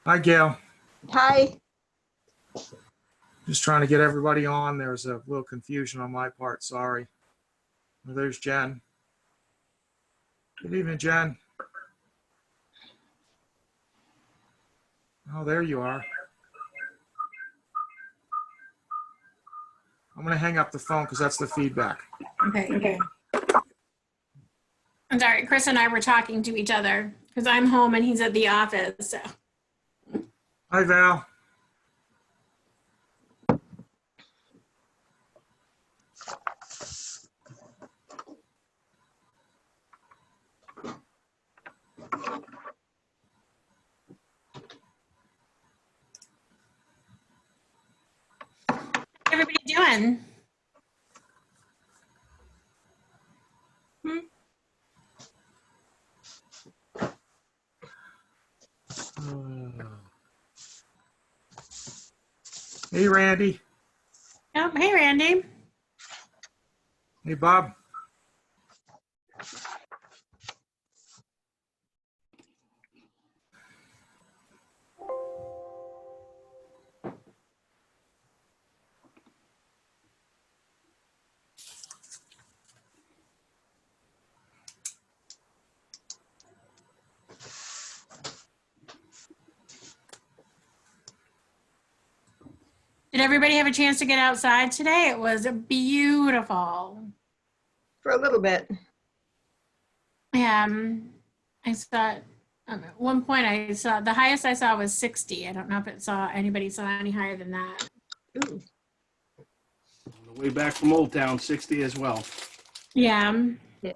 Hi, Gail. Hi. Just trying to get everybody on. There's a little confusion on my part. Sorry. Well, there's Jen. Good evening, Jen. Oh, there you are. I'm going to hang up the phone because that's the feedback. Okay. I'm sorry, Chris and I were talking to each other because I'm home and he's at the office. So. Hi, Val. How's everybody doing? Hey, Randy. Oh, hey, Randy. Hey, Bob. Did everybody have a chance to get outside today? It was beautiful. For a little bit. I saw, at one point I saw, the highest I saw was 60. I don't know if anybody saw any higher than that. Ooh. On the way back from Old Town, 60 as well. Yeah. Yeah.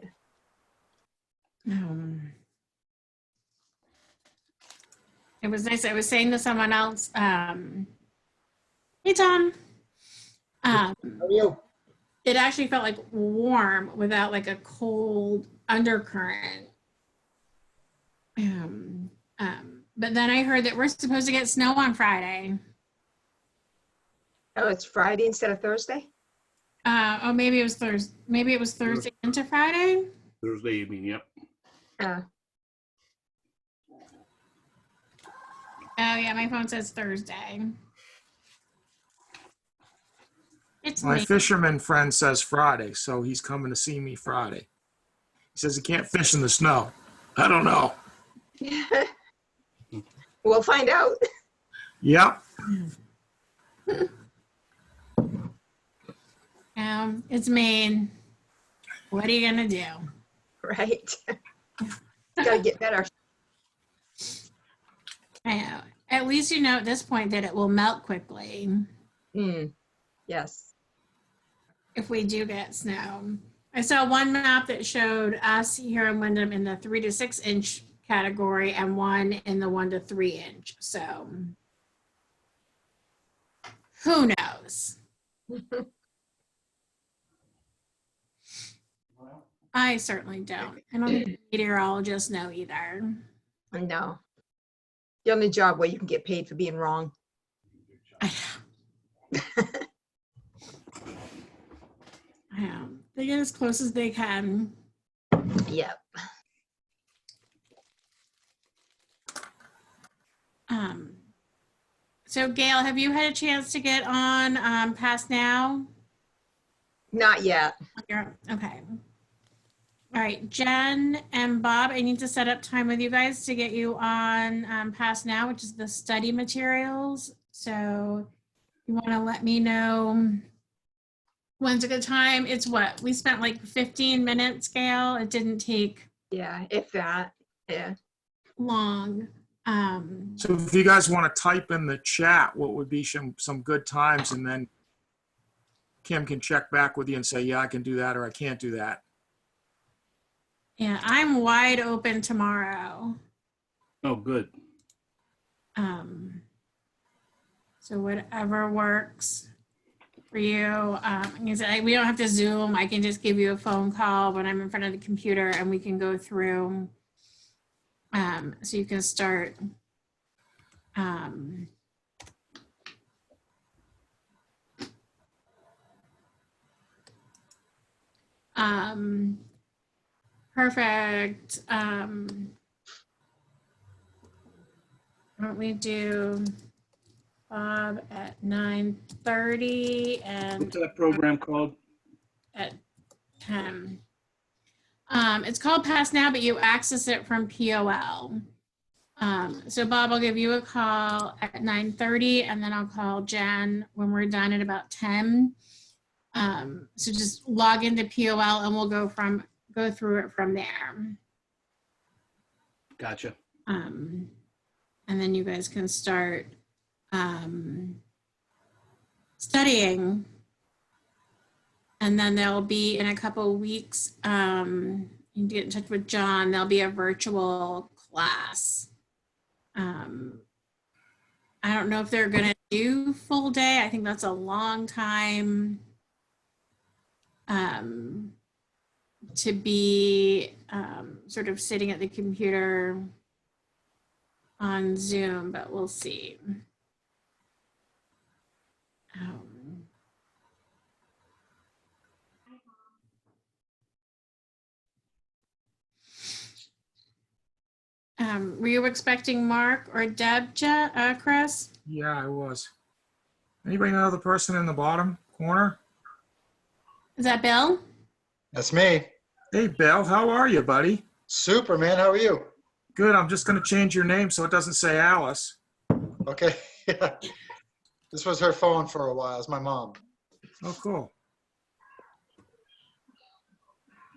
It was nice. I was saying to someone else, hey, Tom. How are you? It actually felt like warm without like a cold undercurrent. But then I heard that we're supposed to get snow on Friday. Oh, it's Friday instead of Thursday? Oh, maybe it was Thursday. Maybe it was Thursday into Friday. Thursday evening, yep. Uh, Oh yeah, my phone says Thursday. It's My late. fisherman friend says Friday, so he's coming to see me Friday. He says he can't fish in the snow. I don't know. we'll find out. Yep. It's Maine. What are you gonna do? Right. Gotta get better. I know. At least you know at this point that it will melt quickly Yes. if we do get snow. I saw one map that showed us here in Wyndham in the 3 to 6 inch category and one in the 1 to 3 inch. So who knows? I certainly don't. I don't think the meteorologists know either. No. The only job where you can get paid for being wrong. I know. They get as close as they can. Yep. So Gail, have you had a chance to get on Pass Now? Not yet. Okay. All right, Jen and Bob, I need to set up time with you guys to get you on Pass Now, which is the study materials. So you want to let me know when's a good time? It's what? We spent like 15 minutes, Gail. It didn't take Yeah, if that. Yeah. long. So if you guys want to type in the chat, what would be some good times, and then Kim can check back with you and say, yeah, I can do that, or I can't do that. Yeah, I'm wide open tomorrow. Oh, good. So whatever works for you. We don't have to Zoom. I can just give you a phone call when I'm in front of the computer and we can go through. So you can start. Perfect. Why don't we do Bob at 9:30 What's and that program called? at 10. It's called Pass Now, but you access it from POL. So Bob, I'll give you a call at 9:30 and then I'll call Jen when we're done at about 10. So just log into POL and we'll go through it from there. Gotcha. And then you guys can start studying. And then there'll be in a couple of weeks, you can get in touch with John, there'll be a virtual class. I don't know if they're gonna do full day. I think that's a long time to be sort of sitting at the computer on Zoom, but we'll see. Were you expecting Mark or Deb, Chris? Yeah, I was. Anybody know the person in the bottom corner? Is that Bill? That's me. Hey, Bill, how are you, buddy? Super, man. How are you? Good. I'm just going to change your name so it doesn't say Alice. Okay. Yeah. This was her phone for a while. It's my mom. Oh, cool.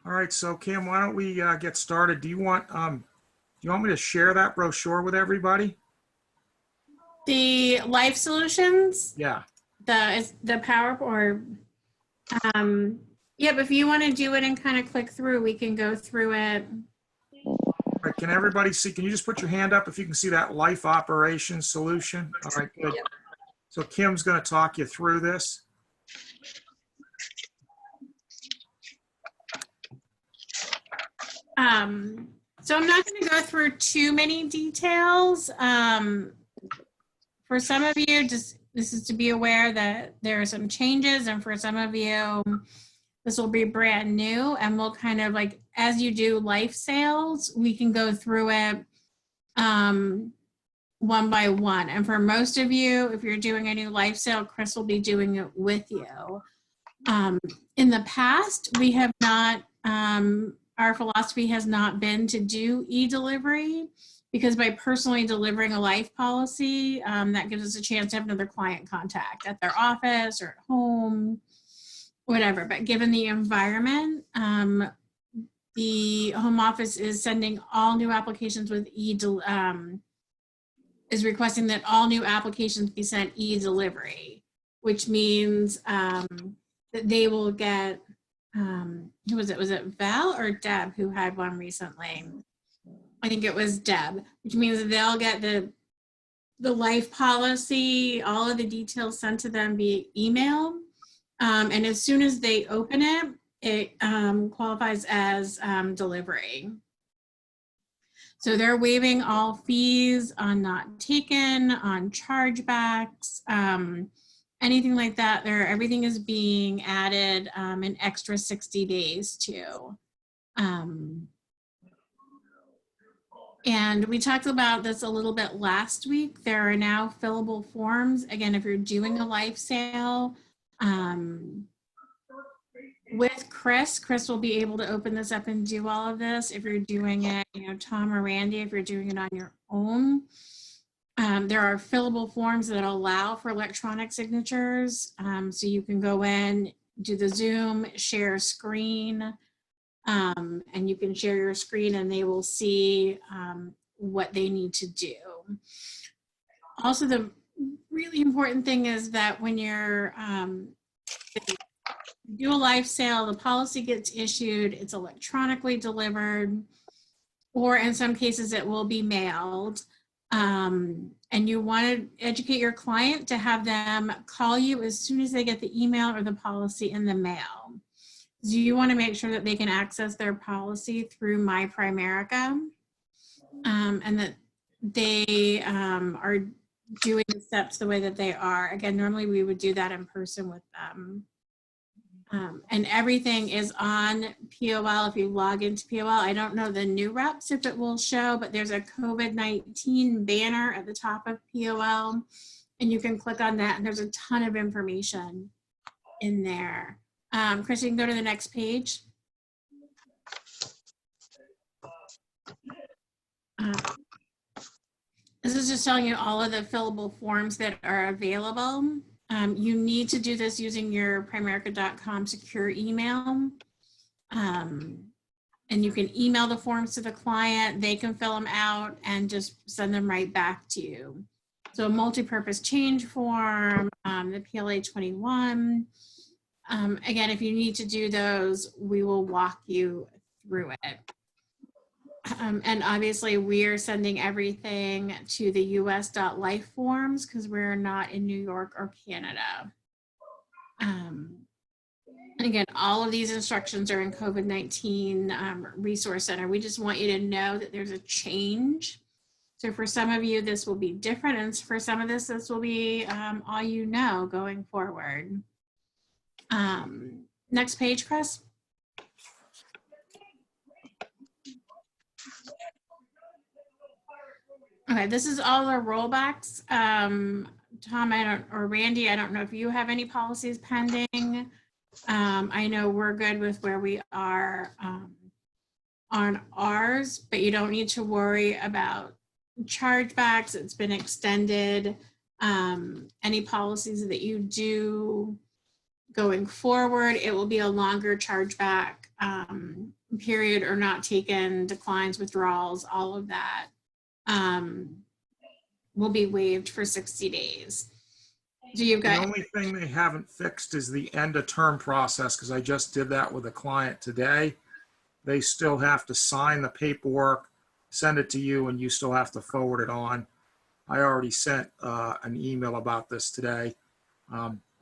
All right. So, Kim, why don't we get started? Do you want me to share that brochure with everybody? The Life Solutions, Yeah. the power or yeah, but if you want to do it and kind of click through, we can go through it. All right. Can everybody see? Can you just put your hand up if you can see that life operations solution? All right. Good. So Kim's going to talk you through this. So I'm not going to go through too many details. For some of you, this is to be aware that there are some changes, and for some of you, this will be brand new, and we'll kind of like, as you do life sales, we can go through it one by one. And for most of you, if you're doing a new life sale, Chris will be doing it with you. In the past, we have not, our philosophy has not been to do e-delivery, because by personally delivering a life policy, that gives us a chance to have another client contact at their office or at home, whatever. But given the environment, the home office is sending all new applications with is requesting that all new applications be sent e-delivery, which means that they will get, who was it? Was it Val or Deb who had one recently? I think it was Deb, which means that they'll get the life policy, all of the details sent to them via email. And as soon as they open it, it qualifies as delivery. So they're waiving all fees on not taken, on chargebacks, anything like that. Everything is being added an extra 60 days to. And we talked about this a little bit last week. There are now fillable forms. Again, if you're doing a life sale, with Chris will be able to open this up and do all of this. If you're doing it, Tom or Randy, if you're doing it on your own, there are fillable forms that allow for electronic signatures. So you can go in, do the Zoom, share screen, and you can share your screen and they will see what they need to do. Also, the really important thing is that when you're do a life sale, the policy gets issued, it's electronically delivered, or in some cases it will be mailed. And you want to educate your client to have them call you as soon as they get the email or the policy in the mail. So you want to make sure that they can access their policy through My Primerica, and that they are doing the steps the way that they are. Again, normally we would do that in person with them. And everything is on POL. If you log into POL, I don't know the new reps if it will show, but there's a COVID-19 banner at the top of POL, and you can click on that, and there's a ton of information in there. Chris, you can go to the next page. This is just telling you all of the fillable forms that are available. You need to do this using your Primerica.com secure email. And you can email the forms to the client, they can fill them out and just send them right back to you. So a multi-purpose change form, the PLA 21. Again, if you need to do those, we will walk you through it. And obviously we are sending everything to the US.life forms because we're not in New York or Canada. And again, all of these instructions are in COVID-19 Resource Center. We just want you to know that there's a change. So for some of you, this will be different. And for some of this will be all you know going forward. Next page, Chris. Okay, this is all our rollbacks. Tom, or Randy, I don't know if you have any policies pending. I know we're good with where we are on ours, but you don't need to worry about chargebacks. It's been extended. Any policies that you do going forward, it will be a longer chargeback period or not taken, declines, withdrawals, all of that. Will be waived for 60 days. So you've got The only thing they haven't fixed is the end of term process, because I just did that with a client today. They still have to sign the paperwork, send it to you, and you still have to forward it on. I already sent an email about this today.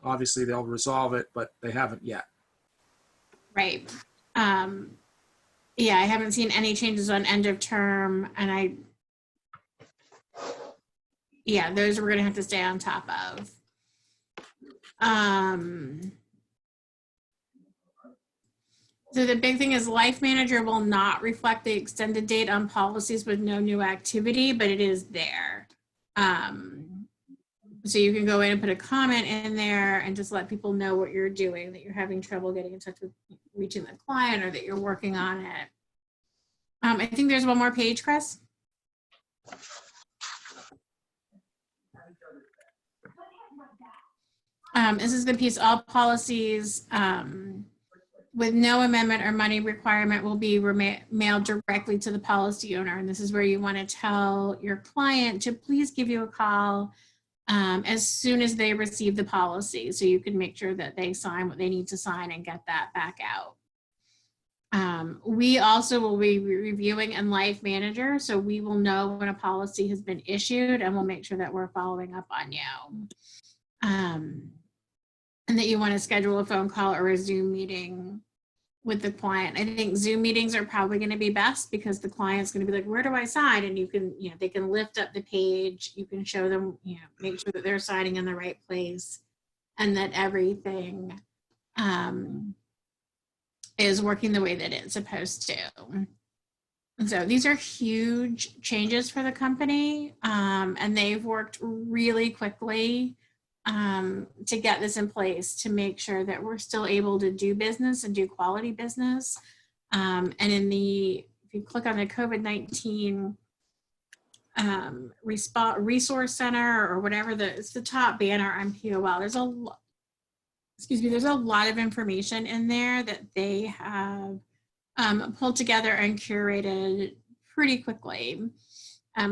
Obviously, they'll resolve it, but they haven't yet. right. Yeah, I haven't seen any changes on end of term, and yeah, those we're gonna have to stay on top of. So the big thing is Life Manager will not reflect the extended date on policies with no new activity, but it is there. So you can go in and put a comment in there and just let people know what you're doing, that you're having trouble getting in touch with reaching the client or that you're working on it. I think there's one more page, Chris. This is the piece, all policies with no amendment or money requirement will be mailed directly to the policy owner. And this is where you want to tell your client to please give you a call as soon as they receive the policy, so you can make sure that they sign what they need to sign and get that back out. We also will be reviewing in Life Manager, so we will know when a policy has been issued and we'll make sure that we're following up on you. And that you want to schedule a phone call or a Zoom meeting with the client. I think Zoom meetings are probably going to be best because the client's going to be like, where do I sign? And you can, they can lift up the page. You can show them, make sure that they're signing in the right place and that everything is working the way that it's supposed to. And so these are huge changes for the company, and they've worked really quickly to get this in place to make sure that we're still able to do business and do quality business. And if you click on the COVID-19 Resource Center or whatever, it's the top banner on POL. There's a lot of information in there that they have pulled together and curated pretty quickly.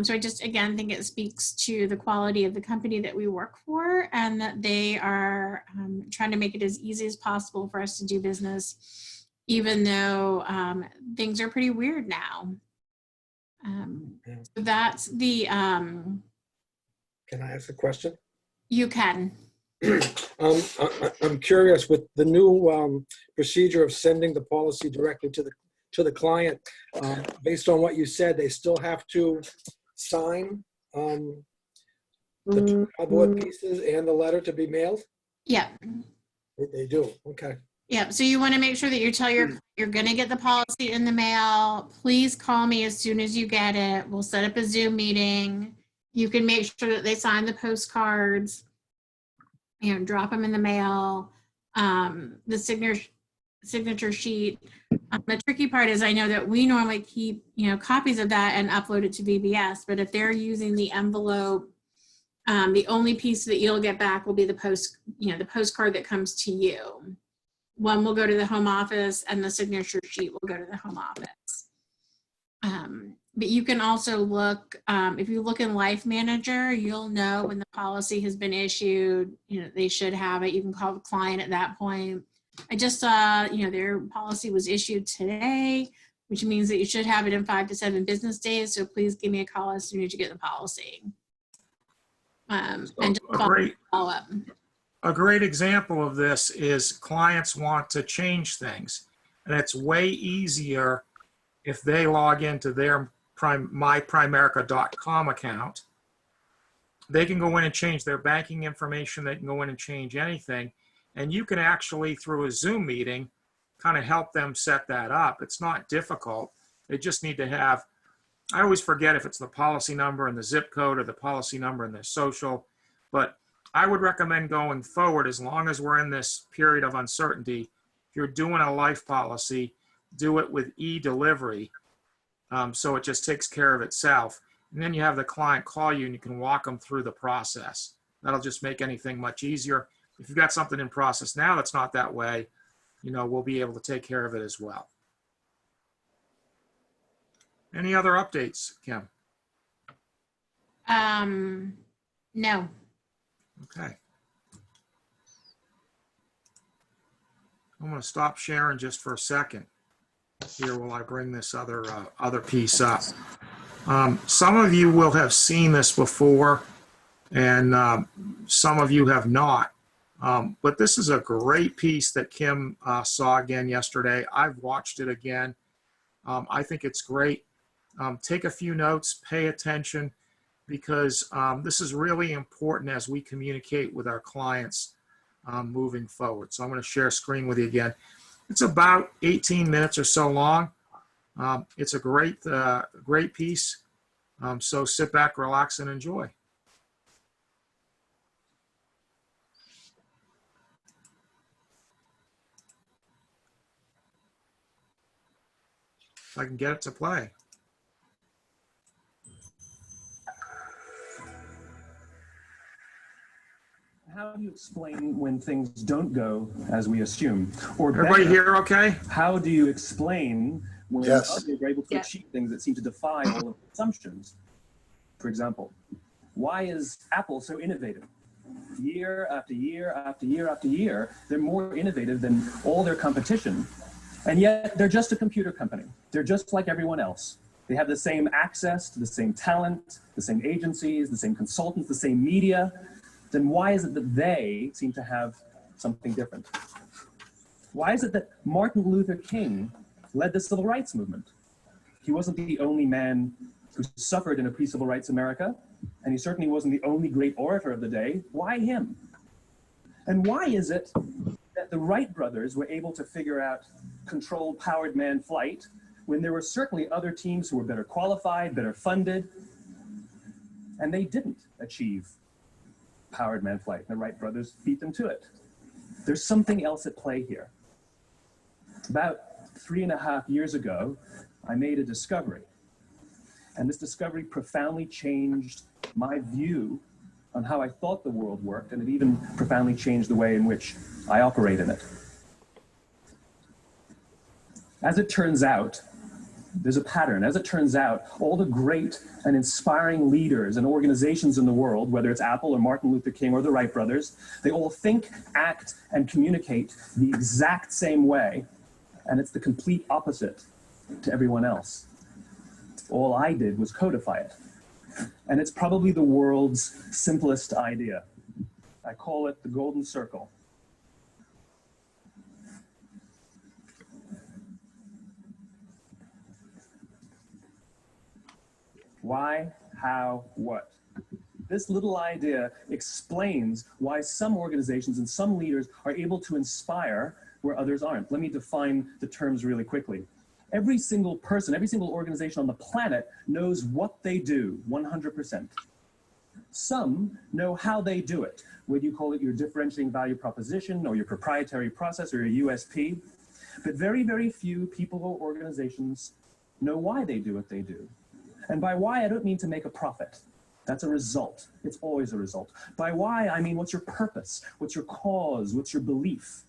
So I just, again, think it speaks to the quality of the company that we work for and that they are trying to make it as easy as possible for us to do business, even though things are pretty weird now. So that's the... Can I ask a question? You can. I'm curious, with the new procedure of sending the policy directly to the client, based on what you said, they still have to sign the two cardboard pieces and the letter to be mailed? Yeah. They do, okay. Yeah, so you want to make sure that you tell you're going to get the policy in the mail. Please call me as soon as you get it. We'll set up a Zoom meeting. You can make sure that they sign the postcards, drop them in the mail. The signature sheet. The tricky part is I know that we normally keep, copies of that and upload it to VBS, but if they're using the envelope, the only piece that you'll get back will be the postcard that comes to you. One will go to the home office and the signature sheet will go to the home office. But you can also look, if you look in Life Manager, you'll know when the policy has been issued, they should have it. You can call the client at that point. I just saw, their policy was issued today, which means that you should have it in 5 to 7 business days. So please give me a call as soon as you get the policy. And just follow up. A great example of this is clients want to change things, and it's way easier if they log into their myprimerica.com account. They can go in and change their banking information. They can go in and change anything, and you can actually, through a Zoom meeting, kind of help them set that up. It's not difficult. They just need to have, I always forget if it's the policy number and the zip code or the policy number and the social, but I would recommend going forward, as long as we're in this period of uncertainty, if you're doing a life policy, do it with e-delivery, so it just takes care of itself. And then you have the client call you and you can walk them through the process. That'll just make anything much easier. If you've got something in process now that's not that way, we'll be able to take care of it as well. Any other updates, Kim? No. Okay. I'm going to stop sharing just for a second here while I bring this other piece up. Some of you will have seen this before, and some of you have not. But this is a great piece that Kim saw again yesterday. I've watched it again. I think it's great. Take a few notes, pay attention, because this is really important as we communicate with our clients moving forward. So I'm going to share a screen with you again. It's about 18 minutes or so long. It's a great piece. So sit back, relax, and enjoy. If I can get it to play. How do you explain when things don't go as we assume? Or Everybody better, here okay? how do you explain when Yes. others are able to achieve things that seem to defy all of the assumptions? For example, why is Apple so innovative? Year after year after year after year, they're more innovative than all their competition. And yet they're just a computer company. They're just like everyone else. They have the same access to the same talent, the same agencies, the same consultants, the same media. Then why is it that they seem to have something different? Why is it that Martin Luther King led the civil rights movement? He wasn't the only man who suffered in a pre-civil rights America, and he certainly wasn't the only great orator of the day. Why him? And why is it that the Wright brothers were able to figure out controlled powered man flight when there were certainly other teams who were better qualified, better funded, and they didn't achieve powered man flight? The Wright brothers beat them to it. There's something else at play here. About 3.5 years ago, I made a discovery. And this discovery profoundly changed my view on how I thought the world worked, and it even profoundly changed the way in which I operate in it. As it turns out, there's a pattern. As it turns out, all the great and inspiring leaders and organizations in the world, whether it's Apple or Martin Luther King or the Wright brothers, they all think, act, and communicate the exact same way, and it's the complete opposite to everyone else. All I did was codify it. And it's probably the world's simplest idea. I call it the golden circle. Why, how, what? This little idea explains why some organizations and some leaders are able to inspire where others aren't. Let me define the terms really quickly. Every single person, every single organization on the planet knows what they do 100%. Some know how they do it, whether you call it your differentiating value proposition or your proprietary process or your USP. But very, very few people or organizations know why they do what they do. And by why, I don't mean to make a profit. That's a result. It's always a result. By why, I mean what's your purpose? What's your cause? What's your belief?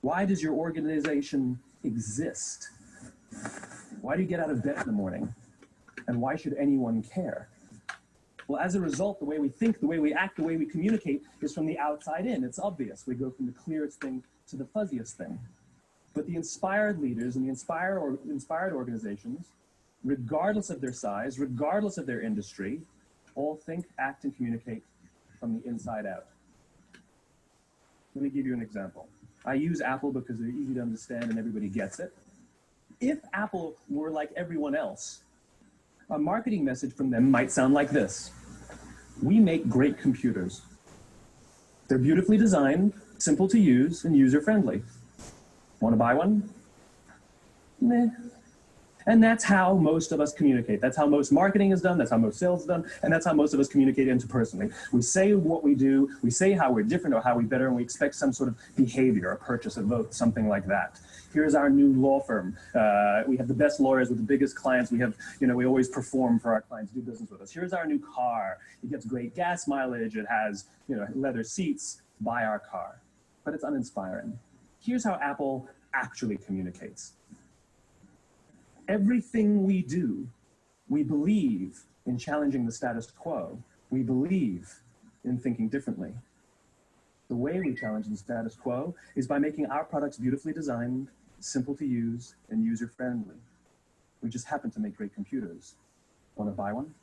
Why does your organization exist? Why do you get out of bed in the morning? And why should anyone care? Well, as a result, the way we think, the way we act, the way we communicate is from the outside in. It's obvious. We go from the clearest thing to the fuzziest thing. But the inspired leaders and the inspired organizations, regardless of their size, regardless of their industry, all think, act, and communicate from the inside out. Let me give you an example. I use Apple because they're easy to understand and everybody gets it. If Apple were like everyone else, a marketing message from them might sound like this. We make great computers. They're beautifully designed, simple to use, and user-friendly. Want to buy one? Meh. And that's how most of us communicate. That's how most marketing is done. That's how most sales is done. And that's how most of us communicate interpersonally. We say what we do. We say how we're different or how we better, and we expect some sort of behavior, a purchase, a vote, something like that. Here's our new law firm. We have the best lawyers with the biggest clients. We have, we always perform for our clients, do business with us. Here's our new car. It gets great gas mileage. It has, leather seats. Buy our car. But it's uninspiring. Here's how Apple actually communicates. Everything we do, we believe in challenging the status quo. We believe in thinking differently. The way we challenge the status quo is by making our products beautifully designed, simple to use, and user-friendly. We just happen to make great computers. Want to buy one?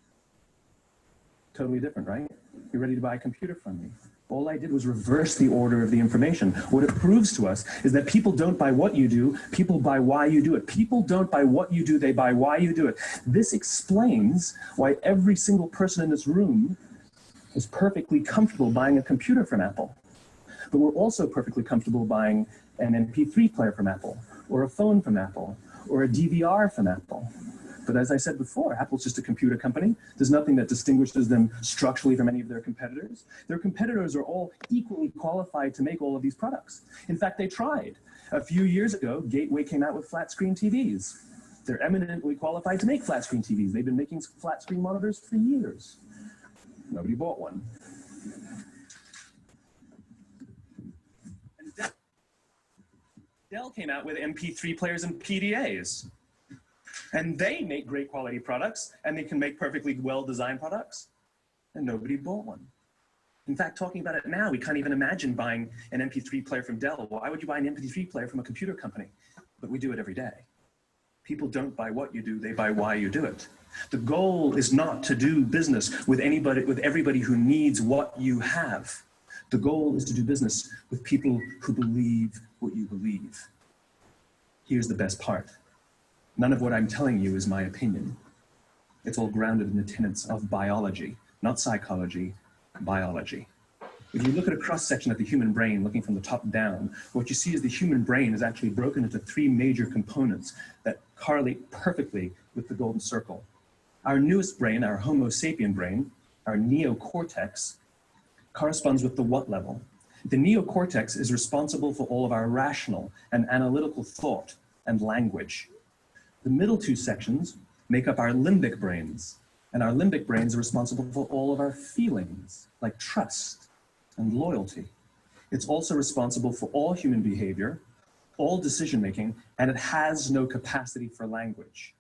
Totally different, right? You're ready to buy a computer from me. All I did was reverse the order of the information. What it proves to us is that people don't buy what you do, people buy why you do it. People don't buy what you do, they buy why you do it. This explains why every single person in this room is perfectly comfortable buying a computer from Apple. But we're also perfectly comfortable buying an MP3 player from Apple, or a phone from Apple, or a DVR from Apple. But as I said before, Apple's just a computer company. There's nothing that distinguishes them structurally from any of their competitors. Their competitors are all equally qualified to make all of these products. In fact, they tried. A few years ago, Gateway came out with flat screen TVs. They're eminently qualified to make flat screen TVs. They've been making flat screen monitors for years. Nobody bought one. And Dell came out with MP3 players and PDAs. And they make great quality products, and they can make perfectly well-designed products, and nobody bought one. In fact, talking about it now, we can't even imagine buying an MP3 player from Dell. Why would you buy an MP3 player from a computer company? But we do it every day. People don't buy what you do, they buy why you do it. The goal is not to do business with everybody who needs what you have. The goal is to do business with people who believe what you believe. Here's the best part. None of what I'm telling you is my opinion. It's all grounded in the tenets of biology, not psychology, biology. If you look at a cross-section of the human brain, looking from the top down, what you see is the human brain is actually broken into three major components that correlate perfectly with the golden circle. Our newest brain, our Homo sapien brain, our neocortex, corresponds with the what level. The neocortex is responsible for all of our rational and analytical thought and language. The middle two sections make up our limbic brains, and our limbic brains are responsible for all of our feelings, like trust and loyalty. It's also responsible for all human behavior, all decision-making, and it has no capacity for language.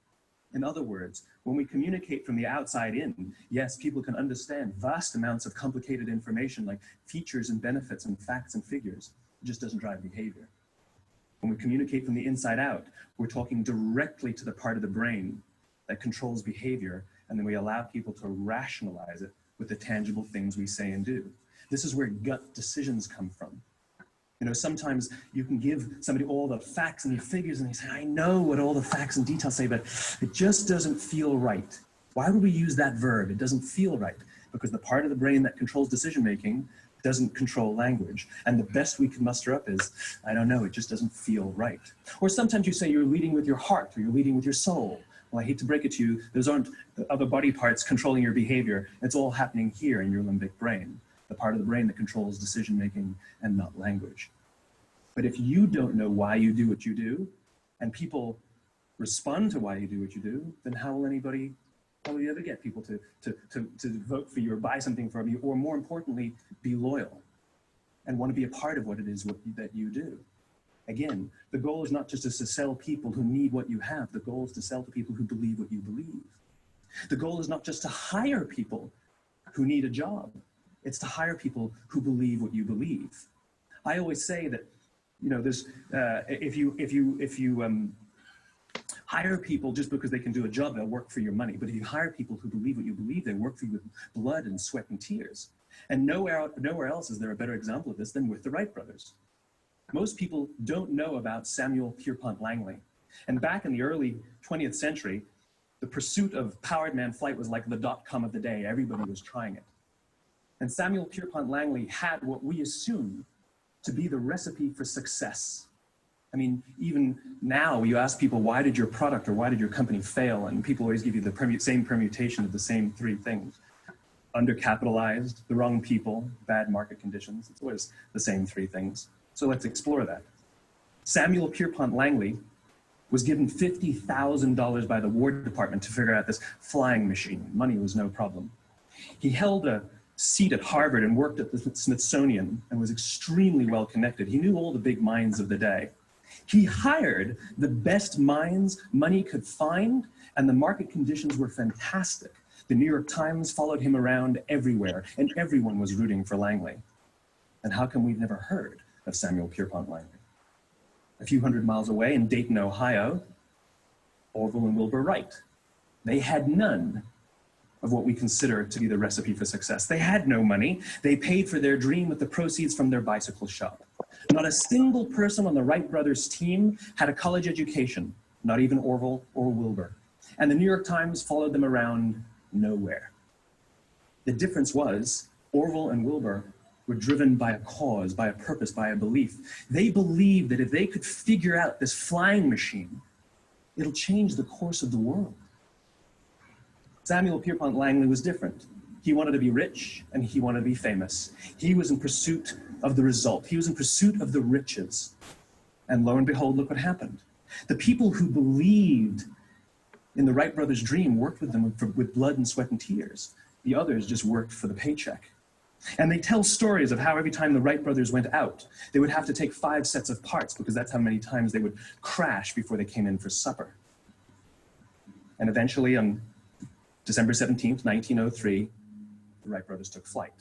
In other words, when we communicate from the outside in, yes, people can understand vast amounts of complicated information like features and benefits and facts and figures. It just doesn't drive behavior. When we communicate from the inside out, we're talking directly to the part of the brain that controls behavior, and then we allow people to rationalize it with the tangible things we say and do. This is where gut decisions come from. Sometimes you can give somebody all the facts and the figures, and they say, I know what all the facts and details say, but it just doesn't feel right. Why would we use that verb? It doesn't feel right. Because the part of the brain that controls decision-making doesn't control language. And the best we can muster up is, I don't know, it just doesn't feel right. Or sometimes you say you're leading with your heart or you're leading with your soul. Well, I hate to break it to you, those aren't the other body parts controlling your behavior. It's all happening here in your limbic brain, the part of the brain that controls decision-making and not language. But if you don't know why you do what you do, and people respond to why you do what you do, then how will you ever get people to vote for you or buy something from you, or more importantly, be loyal and want to be a part of what it is that you do? Again, the goal is not just to sell people who need what you have. The goal is to sell to people who believe what you believe. The goal is not just to hire people who need a job. It's to hire people who believe what you believe. I always say that, there's if you hire people just because they can do a job, they'll work for your money. But if you hire people who believe what you believe, they work for you with blood and sweat and tears. And nowhere else is there a better example of this than with the Wright brothers. Most people don't know about Samuel Pierpont Langley. And back in the early 20th century, the pursuit of powered man flight was like the .com of the day. Everybody was trying it. And Samuel Pierpont Langley had what we assume to be the recipe for success. I mean, even now you ask people, why did your product or why did your company fail? And people always give you the same permutation of the same three things. Undercapitalized, the wrong people, bad market conditions. It's always the same three things. So let's explore that. Samuel Pierpont Langley was given $50,000 by the War Department to figure out this flying machine. Money was no problem. He held a seat at Harvard and worked at the Smithsonian and was extremely well connected. He knew all the big minds of the day. He hired the best minds money could find, and the market conditions were fantastic. The New York Times followed him around everywhere, and everyone was rooting for Langley. And how come we've never heard of Samuel Pierpont Langley? A few hundred miles away in Dayton, Ohio, Orville and Wilbur Wright. They had none of what we consider to be the recipe for success. They had no money. They paid for their dream with the proceeds from their bicycle shop. Not a single person on the Wright brothers team had a college education, not even Orville or Wilbur. And the New York Times followed them around nowhere. The difference was Orville and Wilbur were driven by a cause, by a purpose, by a belief. They believed that if they could figure out this flying machine, it'll change the course of the world. Samuel Pierpont Langley was different. He wanted to be rich and he wanted to be famous. He was in pursuit of the result. He was in pursuit of the riches. And lo and behold, look what happened. The people who believed in the Wright brothers' dream worked with them with blood and sweat and tears. The others just worked for the paycheck. And they tell stories of how every time the Wright brothers went out, they would have to take 5 sets of parts because that's how many times they would crash before they came in for supper. And eventually on December 17th, 1903, the Wright brothers took flight.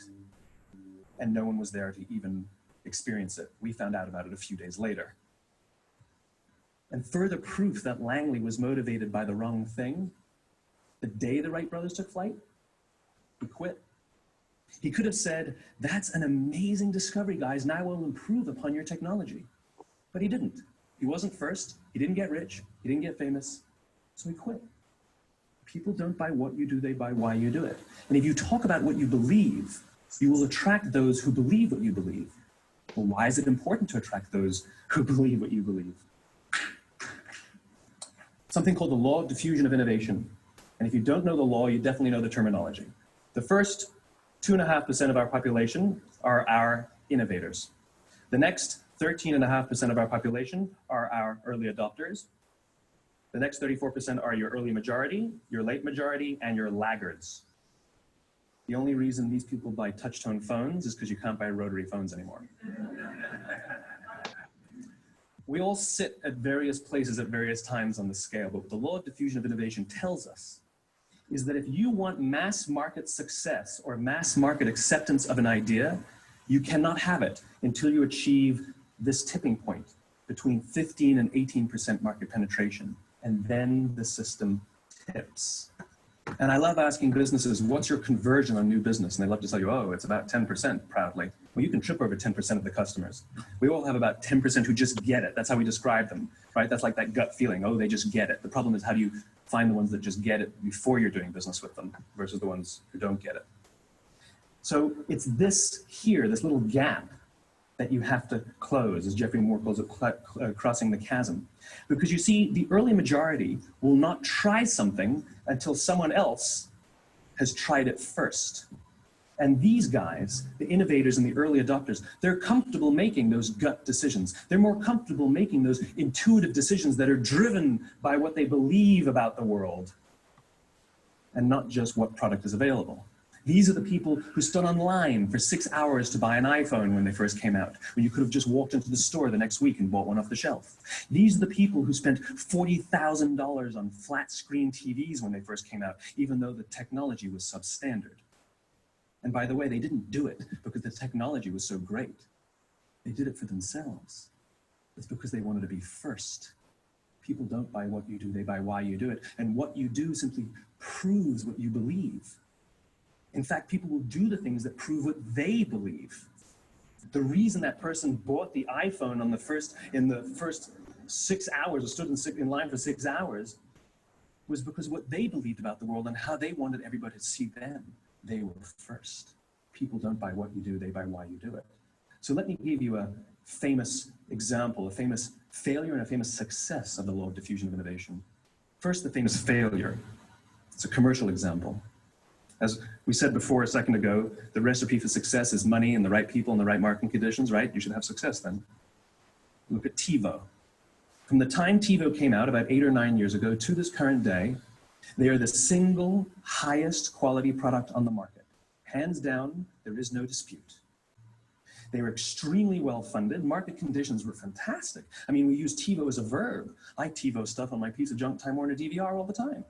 And no one was there to even experience it. We found out about it a few days later. And further proof that Langley was motivated by the wrong thing, the day the Wright brothers took flight, he quit. He could have said, that's an amazing discovery, guys. Now we'll improve upon your technology. But he didn't. He wasn't first. He didn't get rich. He didn't get famous. So he quit. People don't buy what you do, they buy why you do it. And if you talk about what you believe, you will attract those who believe what you believe. Well, why is it important to attract those who believe what you believe? Something called the law of diffusion of innovation. And if you don't know the law, you definitely know the terminology. The first 2.5% of our population are our innovators. The next 13.5% of our population are our early adopters. The next 34% are your early majority, your late majority, and your laggards. The only reason these people buy touch-tone phones is because you can't buy rotary phones anymore. We all sit at various places at various times on the scale, but what the law of diffusion of innovation tells us is that if you want mass market success or mass market acceptance of an idea, you cannot have it until you achieve this tipping point between 15 and 18% market penetration. And then the system tips. And I love asking businesses, what's your conversion on new business? And they love to tell you, oh, it's about 10% proudly. Well, you can trip over 10% of the customers. We all have about 10% who just get it. That's how we describe them, right? That's like that gut feeling, oh, they just get it. The problem is how do you find the ones that just get it before you're doing business with them versus the ones who don't get it? So it's this here, this little gap, that you have to close, as Geoffrey Moore calls it, crossing the chasm. Because you see, the early majority will not try something until someone else has tried it first. And these guys, the innovators and the early adopters, they're comfortable making those gut decisions. They're more comfortable making those intuitive decisions that are driven by what they believe about the world and not just what product is available. These are the people who stood online for 6 hours to buy an iPhone when they first came out, when you could have just walked into the store the next week and bought one off the shelf. These are the people who spent $40,000 on flat screen TVs when they first came out, even though the technology was substandard. And by the way, they didn't do it because the technology was so great. They did it for themselves. It's because they wanted to be first. People don't buy what you do, they buy why you do it. And what you do simply proves what you believe. In fact, people will do the things that prove what they believe. The reason that person bought the iPhone in the first 6 hours, or stood in line for 6 hours, was because what they believed about the world and how they wanted everybody to see them. They were first. People don't buy what you do, they buy why you do it. So let me give you a famous example, a famous failure and a famous success of the law of diffusion of innovation. First, the famous failure. It's a commercial example. As we said before a second ago, the recipe for success is money and the right people and the right marketing conditions, right? You should have success then. Look at TiVo. From the time TiVo came out about 8 or 9 years ago to this current day, they are the single highest quality product on the market. Hands down, there is no dispute. They were extremely well funded. Market conditions were fantastic. I mean, we use TiVo as a verb. I TiVo stuff on my piece of junk Time Warner DVR all the time.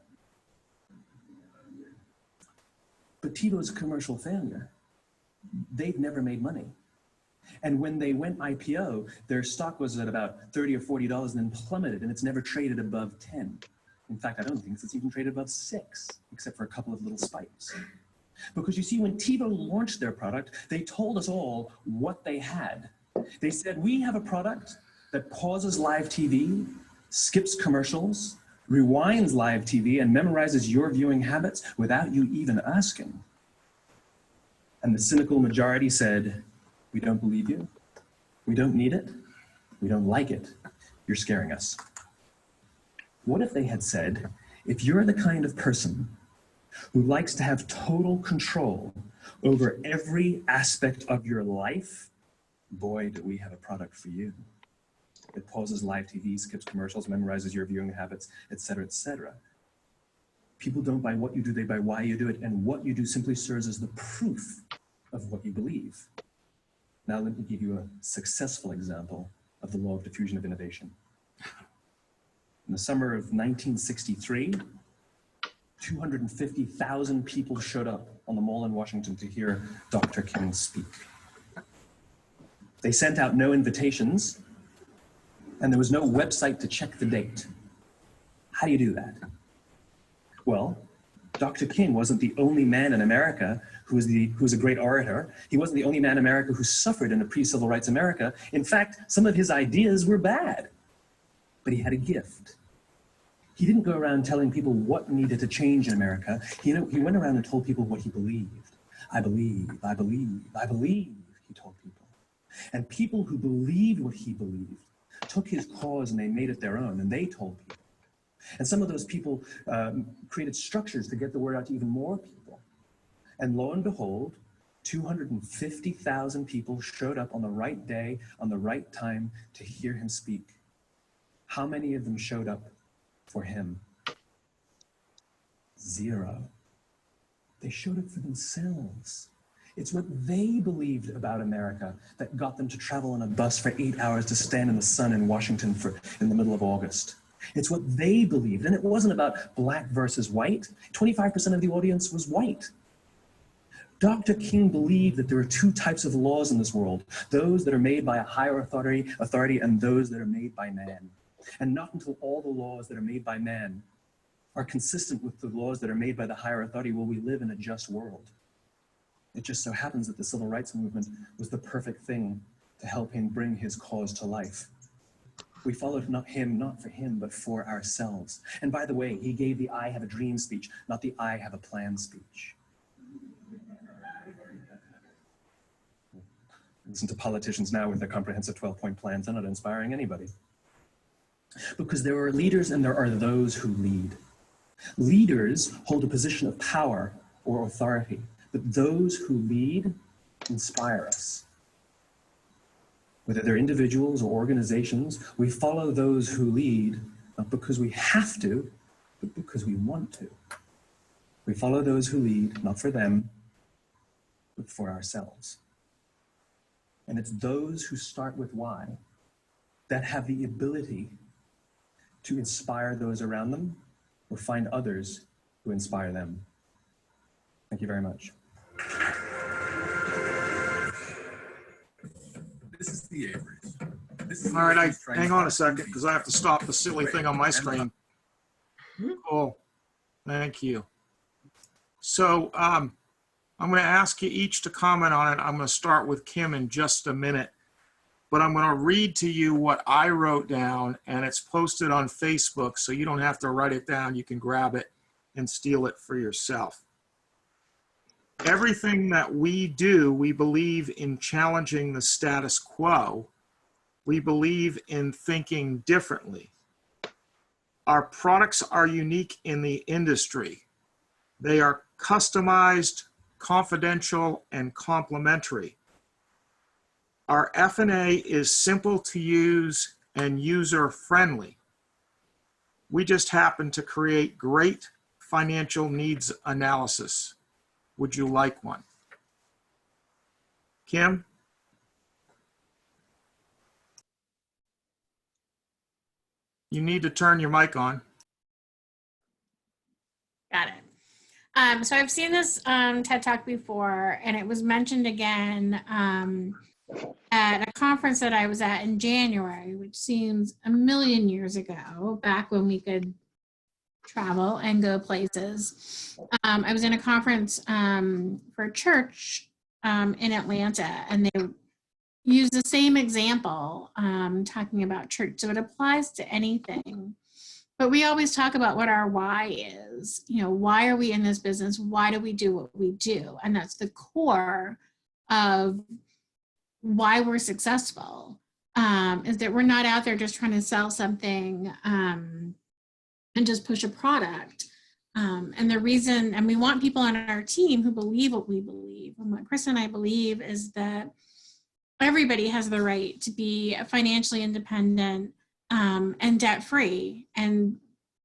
But TiVo is a commercial failure. They've never made money. And when they went IPO, their stock was at about $30 or $40 and then plummeted, and it's never traded above 10. In fact, I don't think it's even traded above 6, except for a couple of little spikes. Because you see, when TiVo launched their product, they told us all what they had. They said, we have a product that pauses live TV, skips commercials, rewinds live TV, and memorizes your viewing habits without you even asking. And the cynical majority said, we don't believe you. We don't need it. We don't like it. You're scaring us. What if they had said, if you're the kind of person who likes to have total control over every aspect of your life, boy, do we have a product for you. It pauses live TV, skips commercials, memorizes your viewing habits, et cetera, et cetera. People don't buy what you do, they buy why you do it, and what you do simply serves as the proof of what you believe. Now let me give you a successful example of the law of diffusion of innovation. In the summer of 1963, 250,000 people showed up on the Mall in Washington to hear Dr. King speak. They sent out no invitations, and there was no website to check the date. How do you do that? Well, Dr. King wasn't the only man in America who was a great orator. He wasn't the only man in America who suffered in a pre-civil rights America. In fact, some of his ideas were bad, but he had a gift. He didn't go around telling people what needed to change in America. He went around and told people what he believed. I believe, I believe, I believe, he told people. And people who believed what he believed took his cause and they made it their own, and they told people. And some of those people created structures to get the word out to even more people. And lo and behold, 250,000 people showed up on the right day, on the right time to hear him speak. How many of them showed up for him? 0. They showed up for themselves. It's what they believed about America that got them to travel on a bus for 8 hours to stand in the sun in Washington in the middle of August. It's what they believed. And it wasn't about black versus white. 25% of the audience was white. Dr. King believed that there are 2 types of laws in this world, those that are made by a higher authority and those that are made by man. And not until all the laws that are made by man are consistent with the laws that are made by the higher authority will we live in a just world. It just so happens that the civil rights movement was the perfect thing to help him bring his cause to life. We followed him not for him, but for ourselves. And by the way, he gave the I have a dream speech, not the I have a plan speech. Listen to politicians now with their comprehensive 12-point plans. They're not inspiring anybody. Because there are leaders and there are those who lead. Leaders hold a position of power or authority, but those who lead inspire us. Whether they're individuals or organizations, we follow those who lead, not because we have to, but because we want to. We follow those who lead, not for them, but for ourselves. And it's those who start with why that have the ability to inspire those around them or find others who inspire them. Thank you very much. This is the Averys. This is the All right, Averys trying hang to on a start second, because I have to stop the silly thing on my And screen. Cool. Thank you. So I'm going to ask you each to comment on it. I'm going to start with Kim in just a minute, but I'm going to read to you what I wrote down, and it's posted on Facebook, so you don't have to write it down. You can grab it and steal it for yourself. Everything that we do, we believe in challenging the status quo. We believe in thinking differently. Our products are unique in the industry. They are customized, confidential, and complementary. Our F&A is simple to use and user-friendly. We just happen to create great financial needs analysis. Would you like one? Kim? You need to turn your mic on. Got it. So I've seen this TED Talk before, and it was mentioned again at a conference that I was at in January, which seems a million years ago, back when we could travel and go places. I was in a conference for a church in Atlanta, and they used the same example talking about church. So it applies to anything. But we always talk about what our why is. You know, why are we in this business? Why do we do what we do? And that's the core of why we're successful, is that we're not out there just trying to sell something and just push a product. And the reason, and we want people on our team who believe what we believe. And what Chris and I believe is that everybody has the right to be financially independent and debt-free and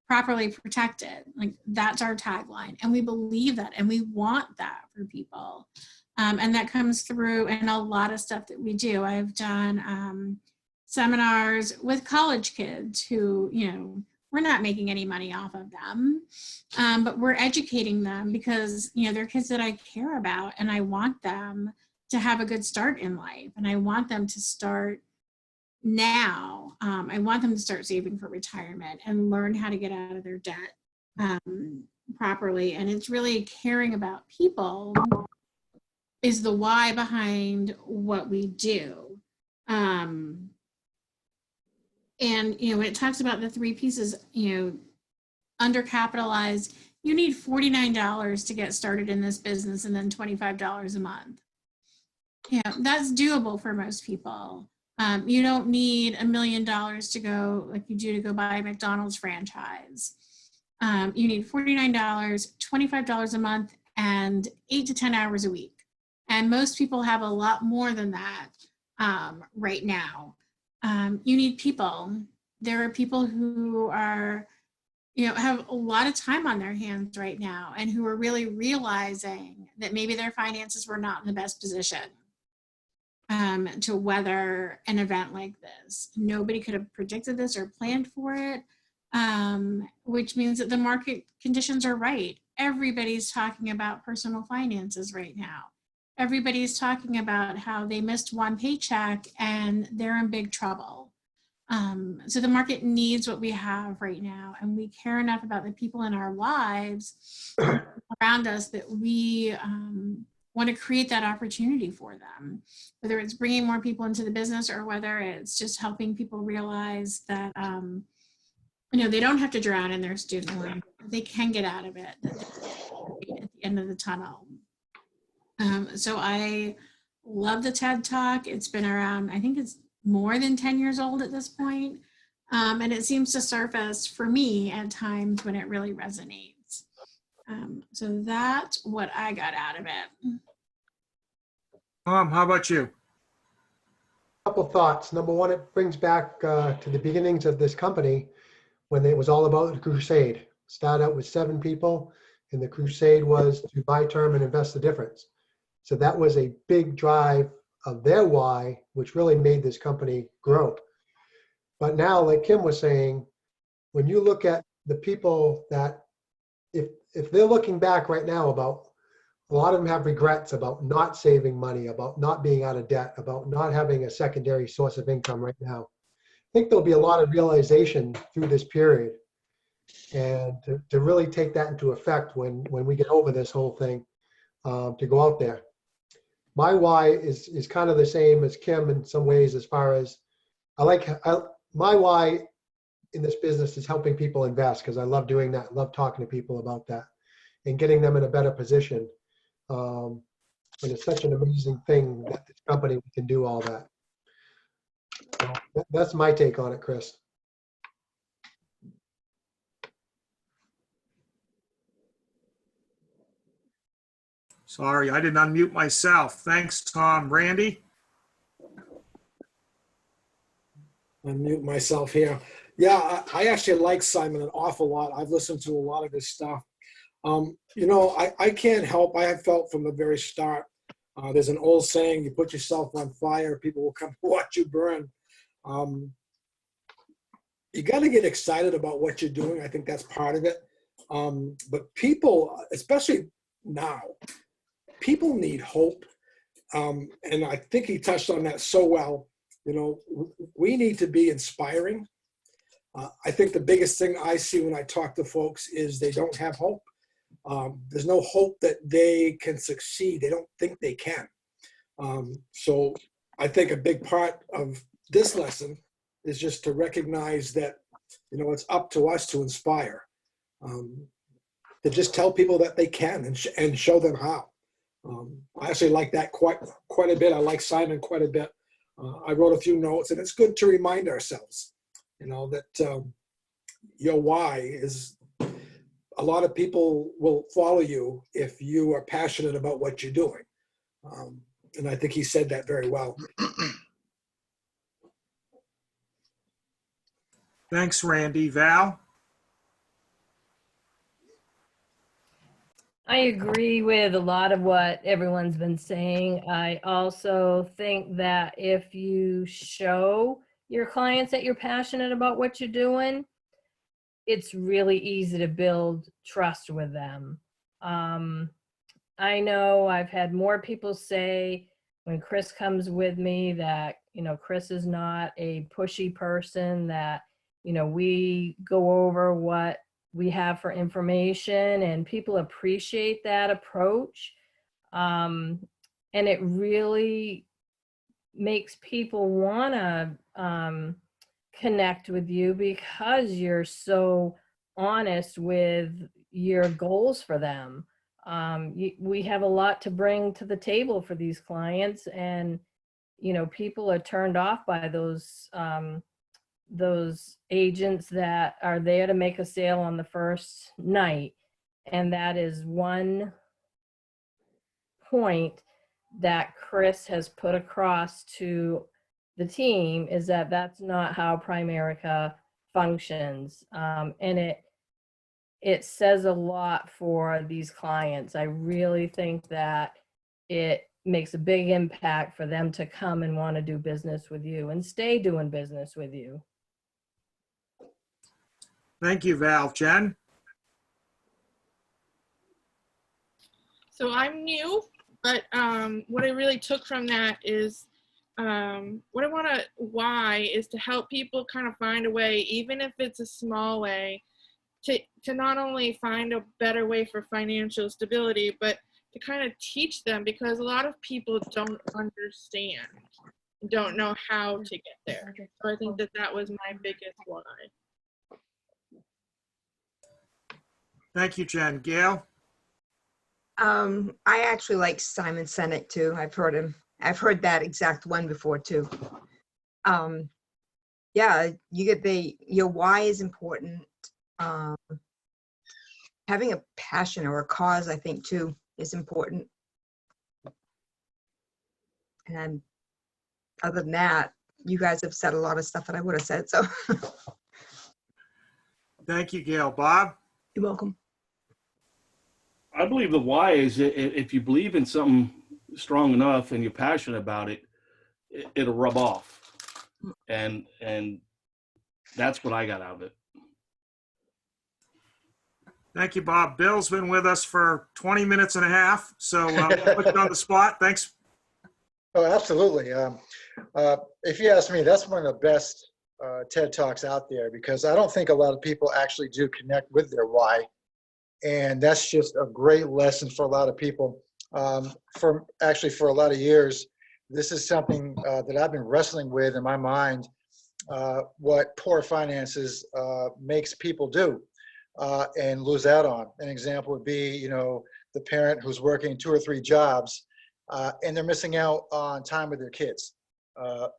properly protected. Like, that's our tagline. And we believe that, and we want that for people. And that comes through in a lot of stuff that we do. I've done seminars with college kids who, you know, we're not making any money off of them, but we're educating them because, you know, they're kids that I care about, and I want them to have a good start in life. And I want them to start now. I want them to start saving for retirement and learn how to get out of their debt properly. And it's really caring about people is the why behind what we do. And, you know, when it talks about the three pieces, you know, undercapitalized, you need $49 to get started in this business and then $25 a month. Yeah, that's doable for most people. You don't need $1 million to go like you do to go buy a McDonald's franchise. You need $49, $25 a month, and 8 to 10 hours a week. And most people have a lot more than that right now. You need people. There are people who are, you know, have a lot of time on their hands right now and who are really realizing that maybe their finances were not in the best position to weather an event like this. Nobody could have predicted this or planned for it, which means that the market conditions are right. Everybody's talking about personal finances right now. Everybody's talking about how they missed one paycheck and they're in big trouble. So the market needs what we have right now, and we care enough about the people in our lives around us that we want to create that opportunity for them, whether it's bringing more people into the business or whether it's just helping people realize that, you know, they don't have to drown in their student loan. They can get out of it at the end of the tunnel. So I Love the TED Talk. It's been around, I think it's more than 10 years old at this point. And it seems to surface for me at times when it really resonates. So that's what I got out of it. How about you? Couple thoughts. Number one, it brings back to the beginnings of this company when it was all about the crusade. Started out with 7 people, and the crusade was to buy term and invest the difference. So that was a big drive of their why, which really made this company grow. But now, like Kim was saying, when you look at the people that, if they're looking back right now about, a lot of them have regrets about not saving money, about not being out of debt, about not having a secondary source of income right now. I think there'll be a lot of realization through this period, and to really take that into effect when we get over this whole thing, to go out there. My why is kind of the same as Kim in some ways, as far as my why in this business is helping people invest, because I love doing that. I love talking to people about that and getting them in a better position. And it's such an amazing thing that this company can do all that. So that's my take on it, Chris. Sorry, I didn't unmute myself. Thanks, Tom. Randy? Unmute myself here. Yeah, I actually like Simon an awful lot. I've listened to a lot of his stuff. You know, I can't help, I have felt from the very start, there's an old saying, you put yourself on fire, people will come watch you burn. You got to get excited about what you're doing. I think that's part of it. But people, especially now, people need hope. And I think he touched on that so well. You know, we need to be inspiring. I think the biggest thing I see when I talk to folks is they don't have hope. There's no hope that they can succeed. They don't think they can. So I think a big part of this lesson is just to recognize that, you know, it's up to us to inspire, to just tell people that they can and show them how. I actually like that quite a bit. I like Simon quite a bit. I wrote a few notes, and it's good to remind ourselves, you know, that your why is, a lot of people will follow you if you are passionate about what you're doing. And I think he said that very well. Thanks, Randy. Val? I agree with a lot of what everyone's been saying. I also think that if you show your clients that you're passionate about what you're doing, it's really easy to build trust with them. I know I've had more people say when Chris comes with me that, you know, Chris is not a pushy person, that, you know, we go over what we have for information, and people appreciate that approach. And it really makes people want to connect with you because you're so honest with your goals for them. We have a lot to bring to the table for these clients, and, you know, people are turned off by those agents that are there to make a sale on the first night. And that is one point that Chris has put across to the team, is that that's not how Primerica functions. And it says a lot for these clients. I really think that it makes a big impact for them to come and want to do business with you and stay doing business with you. Thank you, Val. Jen? So I'm new, but what I really took from that is what I want to, why is to help people kind of find a way, even if it's a small way, to not only find a better way for financial stability, but to kind of teach them, because a lot of people don't understand, don't know how to get there. So I think that was my biggest why. Thank you, Jen. Gail? I actually like Simon Sinek too. I've heard him I've heard that exact one before too. Yeah, you get your why is important. Having a passion or a cause, I think too, is important. And other than that, you guys have said a lot of stuff that I would have said, so. Thank you, Gail. Bob? You're welcome. I believe the why is if you believe in something strong enough and you're passionate about it, it'll rub off. And that's what I got out of it. Thank you, Bob. Bill's been with us for 20 minutes and a half, so put you on the spot. Thanks. Oh, absolutely. If you ask me, that's one of the best TED Talks out there, because I don't think a lot of people actually do connect with their why. And that's just a great lesson for a lot of people. For a lot of years, this is something that I've been wrestling with in my mind, what poor finances makes people do and lose out on. An example would be, the parent who's working 2 or 3 jobs and they're missing out on time with their kids.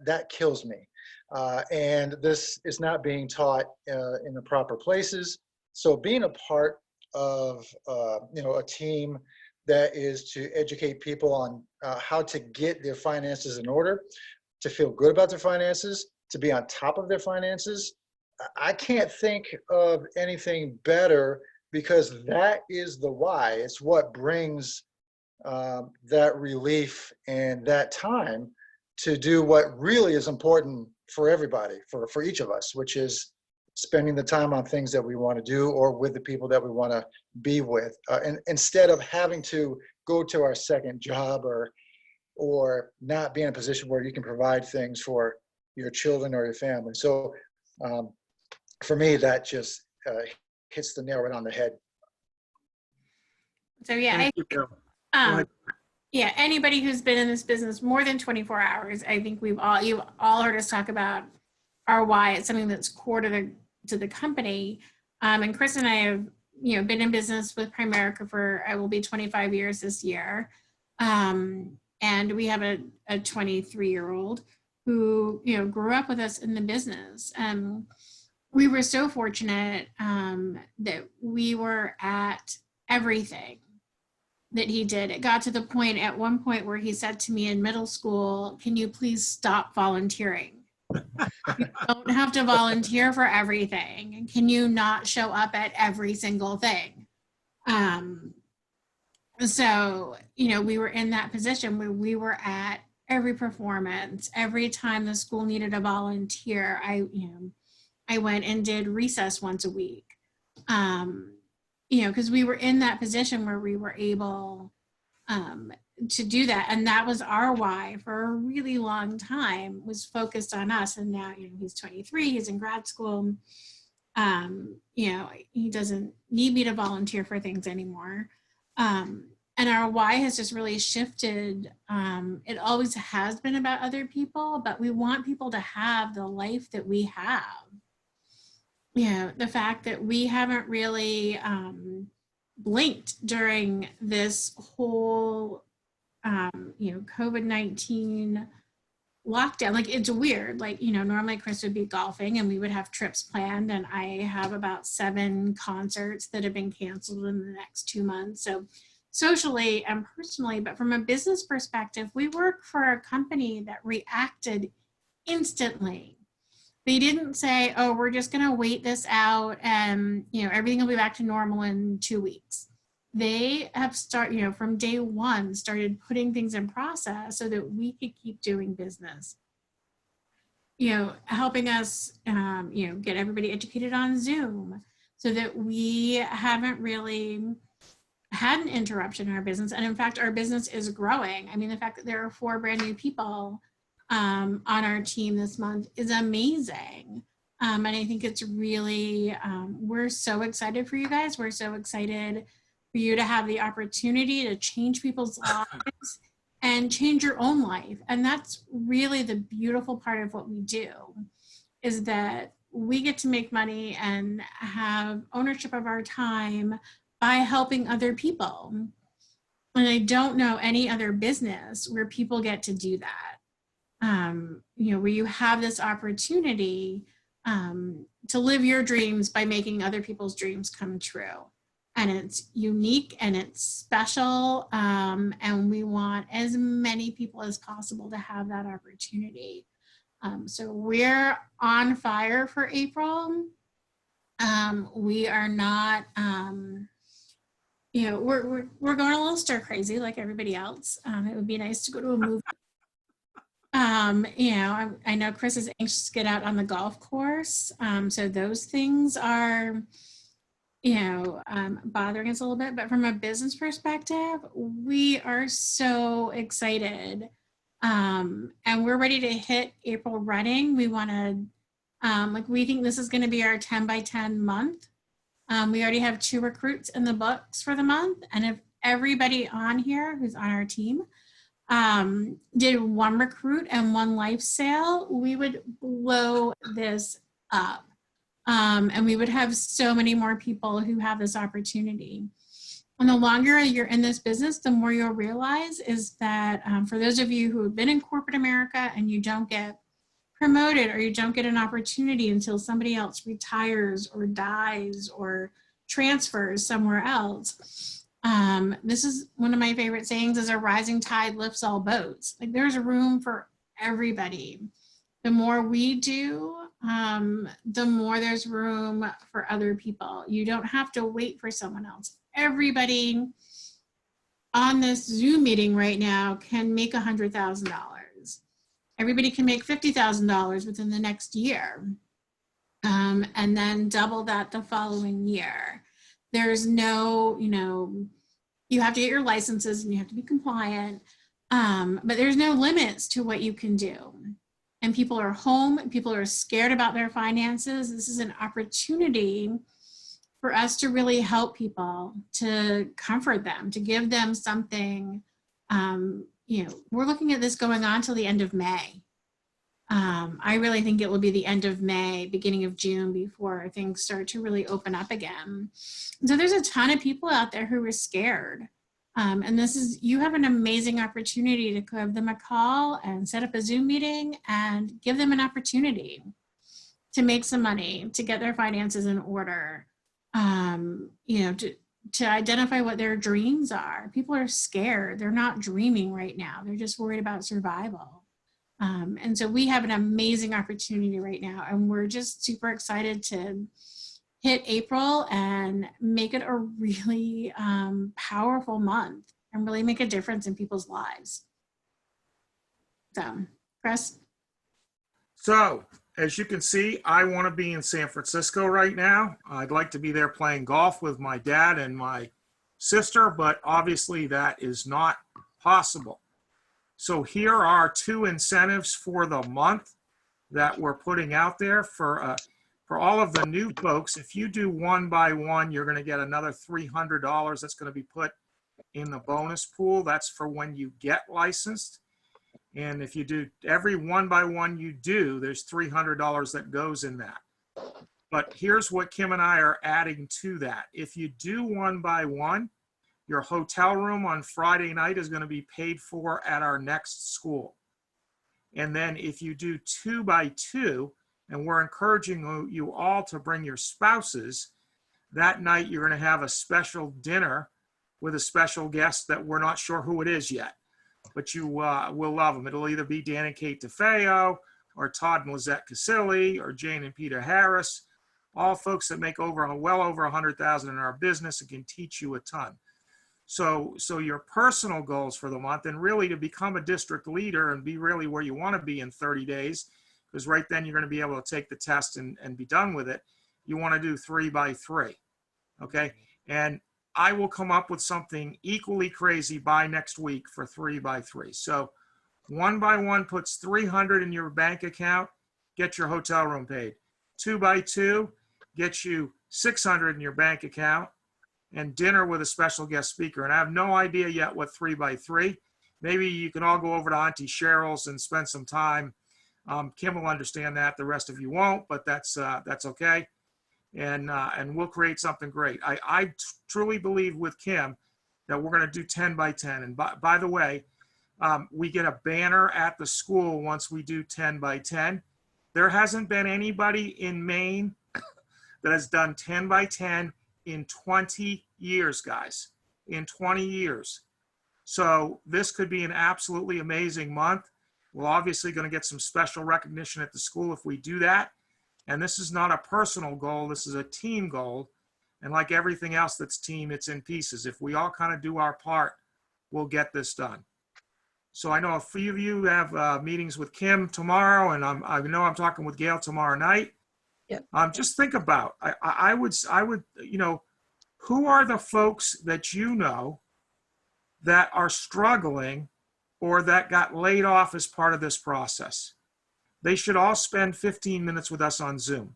That kills me. And this is not being taught in the proper places. So being a part of a team that is to educate people on how to get their finances in order, to feel good about their finances, to be on top of their finances, I can't think of anything better, because that is the why. It's what brings that relief and that time to do what really is important for everybody, for each of us, which is spending the time on things that we want to do or with the people that we want to be with, and instead of having to go to our second job or not be in a position where you can provide things for your children or your family. So for me, that just hits the nail right on the head. So yeah, Thank you, Bill. yeah, anybody who's been in this business more than 24 hours, I think you've all heard us talk about our why. It's something that's core to the company. And Chris and I have, been in business with Primerica for, I will be 25 years this year. And we have a 23-year-old who, grew up with us in the business. We were so fortunate that we were at everything that he did. It got to the point at one point where he said to me in middle school, "Can you please stop volunteering? You don't have to volunteer for everything. Can you not show up at every single thing?" So, we were in that position where we were at every performance. Every time the school needed a volunteer, I went and did recess once a week. Because we were in that position where we were able to do that. And that was our why for a really long time, was focused on us. And now, he's 23, he's in grad school. He doesn't need me to volunteer for things anymore. And our why has just really shifted. It always has been about other people, but we want people to have the life that we have. The fact that we haven't really blinked during this whole, COVID-19 lockdown. Like, it's weird. Like, normally Chris would be golfing and we would have trips planned, and I have about 7 concerts that have been canceled in the next 2 months. So socially and personally, but from a business perspective, we work for a company that reacted instantly. They didn't say, "Oh, we're just going to wait this out and, everything will be back to normal in 2 weeks." They have from day one, started putting things in process so that we could keep doing business. Helping us, get everybody educated on Zoom so that we haven't really had an interruption in our business. And in fact, our business is growing. I mean, the fact that there are 4 brand new people on our team this month is amazing. And I think it's really, we're so excited for you guys. We're so excited for you to have the opportunity to change people's lives and change your own life. And that's really the beautiful part of what we do, is that we get to make money and have ownership of our time by helping other people. And I don't know any other business where people get to do that. Where you have this opportunity to live your dreams by making other people's dreams come true. And it's unique and it's special. And we want as many people as possible to have that opportunity. So we're on fire for April. We are not, we're going a little stir crazy like everybody else. It would be nice to go to a movie. I know Chris is anxious to get out on the golf course. So those things are, bothering us a little bit, but from a business perspective, we are so excited. And we're ready to hit April running. We want to, we think this is going to be our 10 by 10 month. We already have 2 recruits in the books for the month. And if everybody on here who's on our team did 1 recruit and 1 life sale, we would blow this up. And we would have so many more people who have this opportunity. And the longer you're in this business, the more you'll realize is that for those of you who have been in corporate America and you don't get promoted or you don't get an opportunity until somebody else retires or dies or transfers somewhere else, this is one of my favorite sayings is a rising tide lifts all boats. Like there's a room for everybody. The more we do, the more there's room for other people. You don't have to wait for someone else. Everybody on this Zoom meeting right now can make $100,000. Everybody can make $50,000 within the next year, and then double that the following year. There's no, you have to get your licenses and you have to be compliant, but there's no limits to what you can do. And people are home, people are scared about their finances. This is an opportunity for us to really help people, to comfort them, to give them something. We're looking at this going on till the end of May. I really think it will be the end of May, beginning of June before things start to really open up again. So there's a ton of people out there who are scared. And you have an amazing opportunity to give them a call and set up a Zoom meeting and give them an opportunity to make some money, to get their finances in order, to identify what their dreams are. People are scared. They're not dreaming right now. They're just worried about survival. And so we have an amazing opportunity right now, and we're just super excited to hit April and make it a really powerful month and really make a difference in people's lives. So, Chris? So, as you can see, I want to be in San Francisco right now. I'd like to be there playing golf with my dad and my sister, but obviously that is not possible. So here are 2 incentives for the month that we're putting out there for all of the new folks. If you do 1 by 1, you're going to get another $300 that's going to be put in the bonus pool. That's for when you get licensed. And if you do every 1 by 1 you do, there's $300 that goes in that. But here's what Kim and I are adding to that. If you do 1 by 1, your hotel room on Friday night is going to be paid for at our next school. And then if you do 2 by 2, and we're encouraging you all to bring your spouses, that night you're going to have a special dinner with a special guest that we're not sure who it is yet. But you will love them. It'll either be Dan and Kate DeFeo, or Todd and Lizette Casilli, or Jane and Peter Harris, all folks that make well over 100,000 in our business and can teach you a ton. So your personal goals for the month, and really to become a district leader and be really where you want to be in 30 days, because right then you're going to be able to take the test and be done with it. You want to do 3 by 3, okay? And I will come up with something equally crazy by next week for 3 by 3. So 1 by 1 puts $300 in your bank account, get your hotel room paid. 2 by 2 gets you $600 in your bank account, and dinner with a special guest speaker. And I have no idea yet what 3 by 3. Maybe you can all go over to Auntie Cheryl's and spend some time. Kim will understand that. The rest of you won't, but that's okay. And we'll create something great. I truly believe with Kim that we're going to do 10 by 10. And by the way, we get a banner at the school once we do 10 by 10. There hasn't been anybody in Maine that has done 10 by 10 in 20 years, guys, in 20 years. So this could be an absolutely amazing month. We're obviously going to get some special recognition at the school if we do that. And this is not a personal goal. This is a team goal. And like everything else that's team, it's in pieces. If we all kind of do our part, we'll get this done. So I know a few of you have meetings with Kim tomorrow, and I know I'm talking with Gail tomorrow night. Yep. Just think about, I would, you know, who are the folks that you know that are struggling or that got laid off as part of this process? They should all spend 15 minutes with us on Zoom.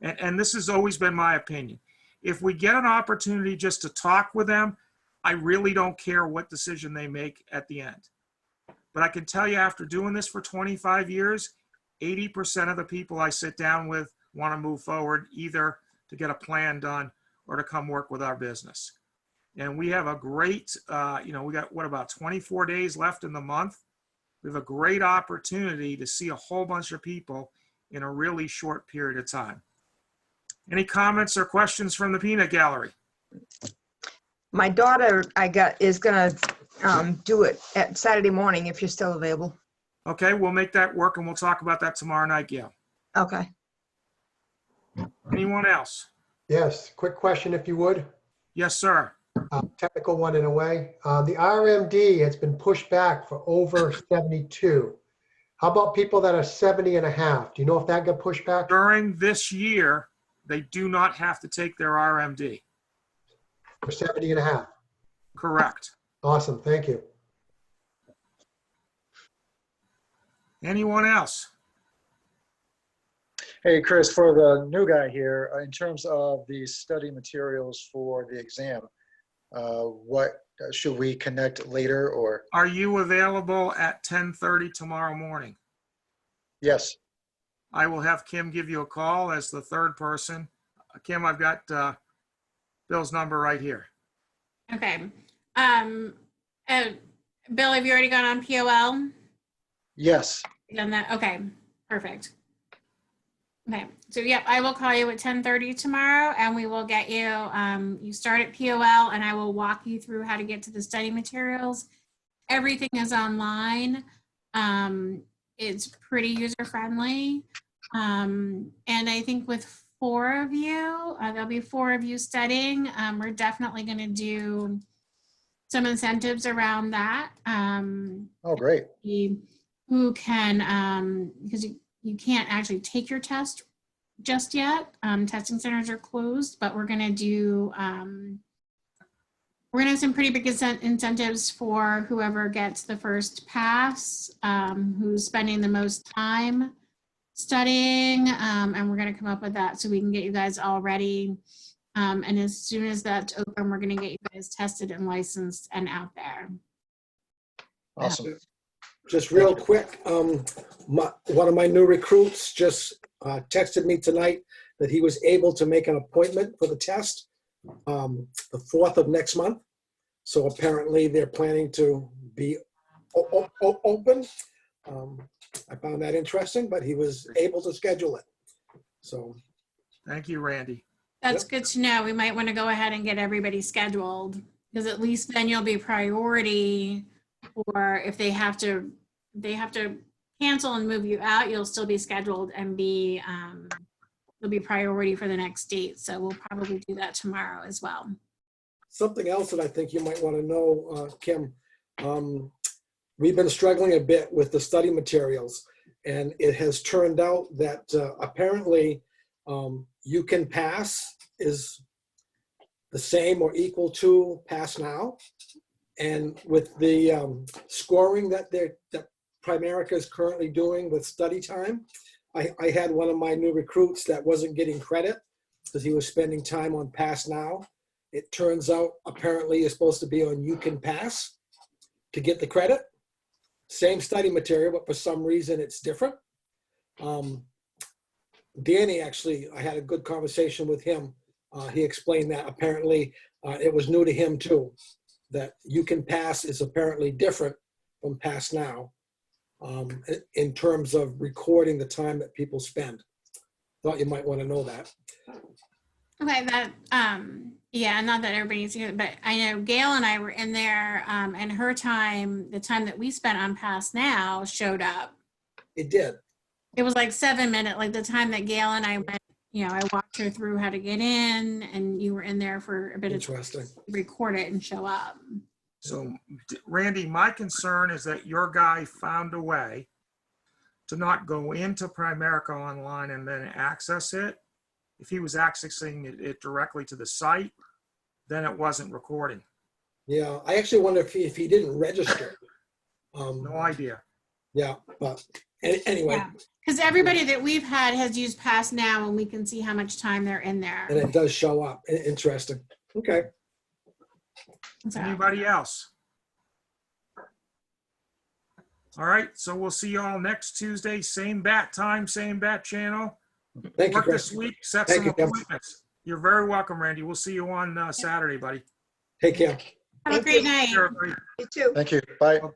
And this has always been my opinion. If we get an opportunity just to talk with them, I really don't care what decision they make at the end. But I can tell you, after doing this for 25 years, 80% of the people I sit down with want to move forward, either to get a plan done or to come work with our business. And we have a great, you know, we got, what, about 24 days left in the month. We have a great opportunity to see a whole bunch of people in a really short period of time. Any comments or questions from the peanut gallery? My daughter, is gonna do it at Saturday morning if you're still available. Okay, we'll make that work, and we'll talk about that tomorrow night, Gail. Okay. Anyone else? Yes, quick question if you would. Yes, sir. Technical one in a way. The RMD has been pushed back for over 72. How about people that are 70 and a half? Do you know if that got pushed back? During this year, they do not have to take their RMD. For 70 and a half. Correct. Awesome, thank you. Anyone else? Hey, Chris, for the new guy here, in terms of the study materials for the exam, what should we connect later or? Are you available at 10:30 tomorrow morning? Yes. I will have Kim give you a call as the third person. Kim, I've got Bill's number right here. Okay. Bill, have you already gone on POL? Yes. Done that? Okay, perfect. Okay, so yep, I will call you at 10:30 tomorrow, and we will get you, you start at POL, and I will walk you through how to get to the study materials. Everything is online. It's pretty user-friendly. And I think with 4 of you, there'll be 4 of you studying. We're definitely going to do some incentives around that. Oh, great. Who can, because you can't actually take your test just yet. Testing centers are closed, but we're going to do, we're going to have some pretty big incentives for whoever gets the first pass, who's spending the most time studying, and we're going to come up with that so we can get you guys all ready. And as soon as that's open, we're going to get you guys tested and licensed and out there. Awesome. Just real quick, one of my new recruits just texted me tonight that he was able to make an appointment for the test the 4th of next month. So apparently they're planning to be open. I found that interesting, but he was able to schedule it. So. Thank you, Randy. That's good to know. We might want to go ahead and get everybody scheduled, because at least then you'll be priority. Or if they have to cancel and move you out, you'll still be scheduled and be you'll be priority for the next date. So we'll probably do that tomorrow as well. Something else that I think you might want to know, Kim, we've been struggling a bit with the study materials, and it has turned out that apparently you can pass is the same or equal to pass now. And with the scoring that Primerica is currently doing with study time, I had one of my new recruits that wasn't getting credit because he was spending time on Pass Now. It turns out apparently you're supposed to be on You Can Pass to get the credit. Same study material, but for some reason it's different. Danny, actually, I had a good conversation with him. He explained that apparently it was new to him too. that You Can Pass is apparently different from Pass Now in terms of recording the time that people spend. Thought you might want to know that. Okay, that, yeah, not that everybody needs to hear it, but I know Gail and I were in there, and her time, the time that we spent on Pass Now showed up. It did. It was like 7 minutes, like the time that Gail and I went, I walked her through how to get in, and you were in there for a bit of time Interesting. to record it and show up. So Randy, my concern is that your guy found a way to not go into Primerica Online and then access it. If he was accessing it directly to the site, then it wasn't recording. Yeah, I actually wonder if he didn't register. No idea. Yeah, but anyway, Yeah, because everybody that we've had has used Pass Now, and we can see how much time they're in there. and it does show up. Interesting. Okay. So- Anybody else? All right, so we'll see you all next Tuesday, same bat time, same bat channel. Thank you, Work Chris. this week, set Thank some you, Tim. appointments. You're very welcome, Randy. We'll see you on Saturday, buddy. Take care. Have a great night. Sure, everybody. You too. Thank you. Bye. Bye.